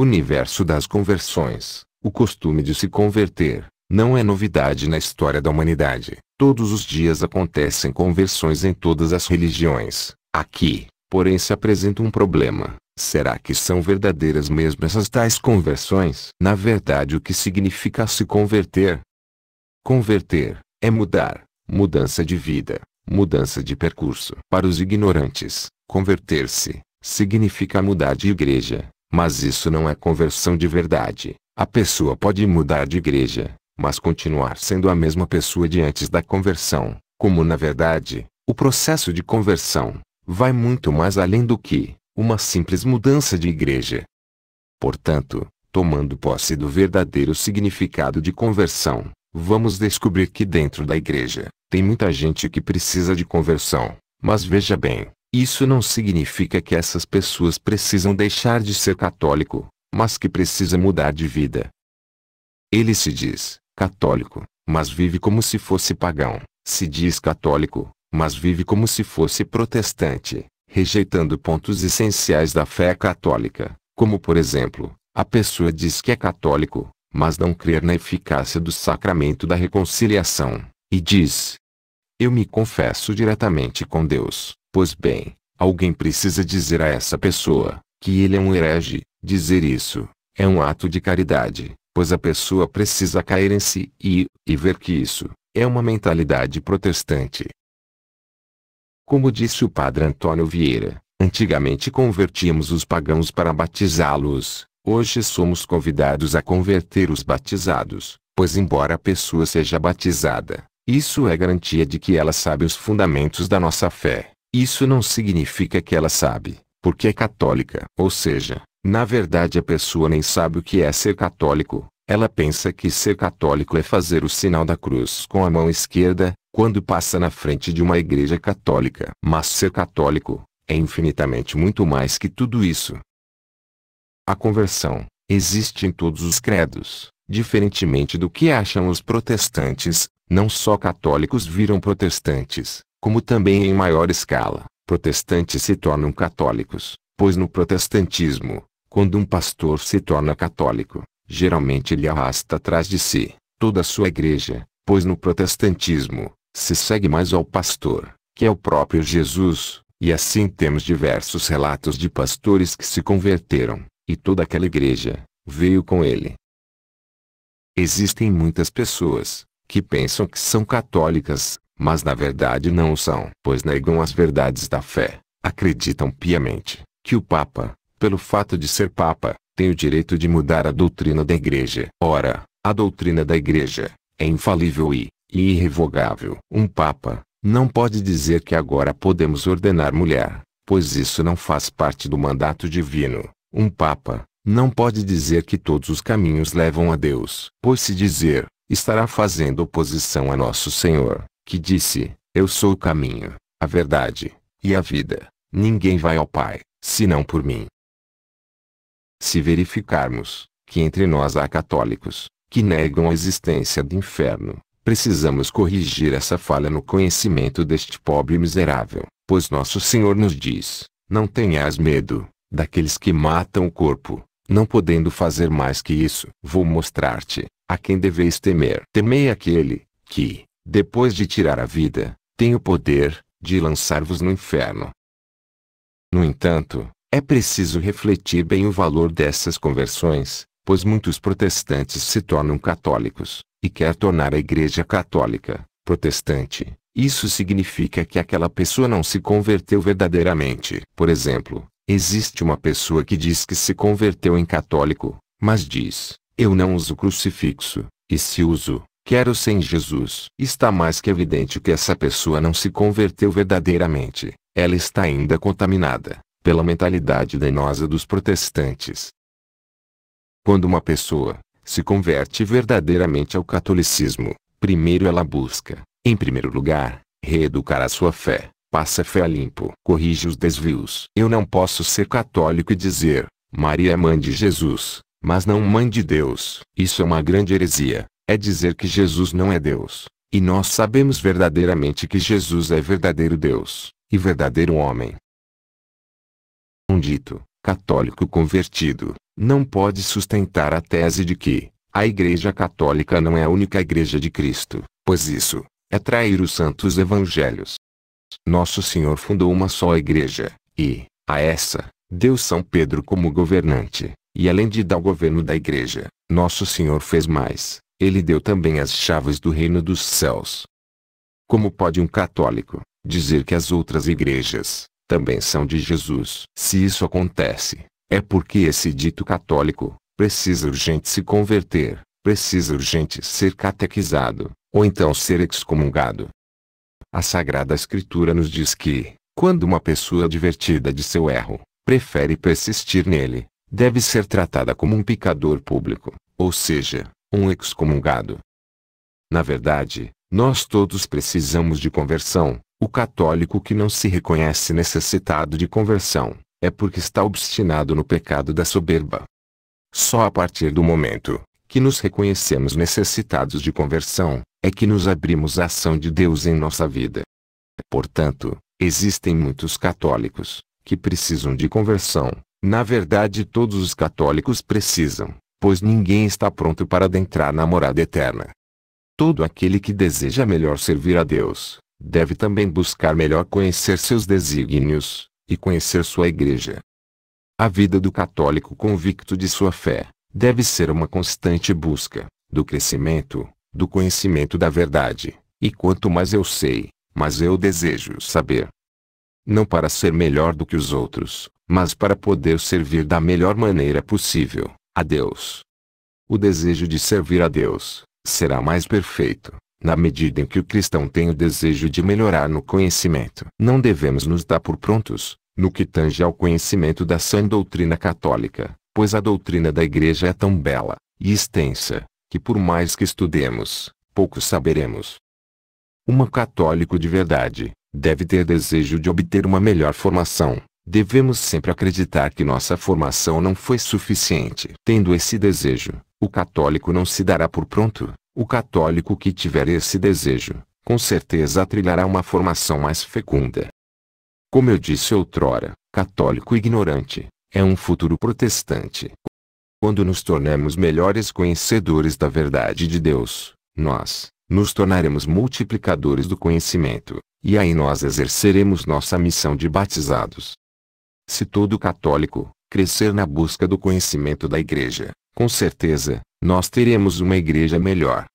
universo das conversões, o costume de se converter, não é novidade na história da humanidade. Todos os dias acontecem conversões em todas as religiões. Aqui, porém, se apresenta um problema. Será que são verdadeiras mesmo essas tais conversões? Na verdade, o que significa se converter? Converter é mudar, mudança de vida, mudança de percurso. Para os ignorantes, converter-se significa mudar de igreja, mas isso não é conversão de verdade. A pessoa pode mudar de igreja, mas continuar sendo a mesma pessoa de antes da conversão, como na verdade, o processo de conversão vai muito mais além do que uma simples mudança de igreja. Portanto, tomando posse do verdadeiro significado de conversão, vamos descobrir que dentro da igreja, tem muita gente que precisa de conversão, mas veja bem, isso não significa que essas pessoas precisam deixar de ser católico, mas que precisa mudar de vida. Ele se diz católico, mas vive como se fosse pagão. Se diz católico, mas vive como se fosse protestante, rejeitando pontos essenciais da fé católica, como por exemplo, a pessoa diz que é católico, mas não crer na eficácia do sacramento da reconciliação, e diz: eu me confesso diretamente com Deus. Pois bem, alguém precisa dizer a essa pessoa que ele é um herege. Dizer isso é um ato de caridade, pois a pessoa precisa cair em si e ver que isso é uma mentalidade protestante. Como disse o padre Antônio Vieira, antigamente convertíamos os pagãos para batizá-los, hoje somos convidados a converter os batizados, pois embora a pessoa seja batizada, isso é garantia de que ela sabe os fundamentos da nossa fé. Isso não significa que ela sabe, porque é católica. Ou seja, na verdade a pessoa nem sabe o que é ser católico. Ela pensa que ser católico é fazer o sinal da cruz com a mão esquerda, quando passa na frente de uma igreja católica. Mas ser católico é infinitamente muito mais que tudo isso. A conversão existe em todos os credos. Diferentemente do que acham os protestantes, não só católicos viram protestantes, como também em maior escala, protestantes se tornam católicos, pois no protestantismo, quando um pastor se torna católico, geralmente ele arrasta atrás de si toda a sua igreja, pois no protestantismo, se segue mais ao pastor, que é o próprio Jesus, e assim temos diversos relatos de pastores que se converteram, e toda aquela igreja veio com ele. Existem muitas pessoas que pensam que são católicas, mas na verdade não o são, pois negam as verdades da fé. Acreditam piamente que o Papa, pelo fato de ser Papa, tem o direito de mudar a doutrina da Igreja. Ora, a doutrina da Igreja é infalível e irrevogável. Um Papa não pode dizer que agora podemos ordenar mulher, pois isso não faz parte do mandato divino. Um Papa não pode dizer que todos os caminhos levam a Deus, pois se dizer, estará fazendo oposição a Nosso Senhor, que disse: eu sou o caminho, a verdade e a vida. Ninguém vai ao Pai, senão por mim. Se verificarmos que entre nós há católicos que negam a existência do inferno, precisamos corrigir essa falha no conhecimento deste pobre miserável, pois Nosso Senhor nos diz: não tenhas medo daqueles que matam o corpo, não podendo fazer mais que isso. Vou mostrar-te a quem deveis temer. Temei aquele que, depois de tirar a vida, tem o poder de lançar-vos no inferno. No entanto, é preciso refletir bem o valor dessas conversões, pois muitos protestantes se tornam católicos, e quer tornar a Igreja Católica protestante. Isso significa que aquela pessoa não se converteu verdadeiramente. Por exemplo, existe uma pessoa que diz que se converteu em católico, mas diz: eu não uso crucifixo, e se uso, quero sem Jesus. Está mais que evidente que essa pessoa não se converteu verdadeiramente. Ela está ainda contaminada pela mentalidade danosa dos protestantes. Quando uma pessoa se converte verdadeiramente ao catolicismo, primeiro ela busca, em primeiro lugar, reeducar a sua fé, passa a fé a limpo, corrige os desvios. Eu não posso ser católico e dizer: Maria é mãe de Jesus, mas não mãe de Deus. Isso é uma grande heresia. É dizer que Jesus não é Deus. E nós sabemos verdadeiramente que Jesus é verdadeiro Deus e verdadeiro homem. Um dito católico convertido não pode sustentar a tese de que a Igreja Católica não é a única Igreja de Cristo, pois isso é trair os santos evangelhos. Nosso Senhor fundou uma só Igreja, e, a essa, deu São Pedro como governante, e além de dar o governo da Igreja, Nosso Senhor fez mais, ele deu também as chaves do reino dos céus. Como pode um católico dizer que as outras igrejas também são de Jesus? Se isso acontece, é porque esse dito católico precisa urgente se converter, precisa urgente ser catequizado, ou então ser excomungado. A Sagrada Escritura nos diz que, quando uma pessoa advertida de seu erro, prefere persistir nele, deve ser tratada como um pecador público, ou seja, um excomungado. Na verdade, nós todos precisamos de conversão. O católico que não se reconhece necessitado de conversão, é porque está obstinado no pecado da soberba. Só a partir do momento que nos reconhecemos necessitados de conversão, é que nos abrimos à ação de Deus em nossa vida. Portanto, existem muitos católicos que precisam de conversão. Na verdade, todos os católicos precisam, pois ninguém está pronto para adentrar na morada eterna. Todo aquele que deseja melhor servir a Deus, deve também buscar melhor conhecer seus desígnios, e conhecer sua Igreja. A vida do católico convicto de sua fé, deve ser uma constante busca do crescimento, do conhecimento da verdade, e quanto mais eu sei, mais eu desejo saber. Não para ser melhor do que os outros, mas para poder servir da melhor maneira possível a Deus. O desejo de servir a Deus será mais perfeito na medida em que o cristão tem o desejo de melhorar no conhecimento. Não devemos nos dar por prontos no que tange ao conhecimento da sã doutrina católica, pois a doutrina da Igreja é tão bela e extensa que por mais que estudemos, pouco saberemos. Um católico de verdade deve ter desejo de obter uma melhor formação. Devemos sempre acreditar que nossa formação não foi suficiente. Tendo esse desejo, o católico não se dará por pronto. O católico que tiver esse desejo, com certeza trilhará uma formação mais fecunda. Como eu disse outrora, católico ignorante é um futuro protestante. Quando nos tornamos melhores conhecedores da verdade de Deus, nós nos tornaremos multiplicadores do conhecimento, e aí nós exerceremos nossa missão de batizados. Se todo católico crescer na busca do conhecimento da Igreja, com certeza, nós teremos uma Igreja melhor.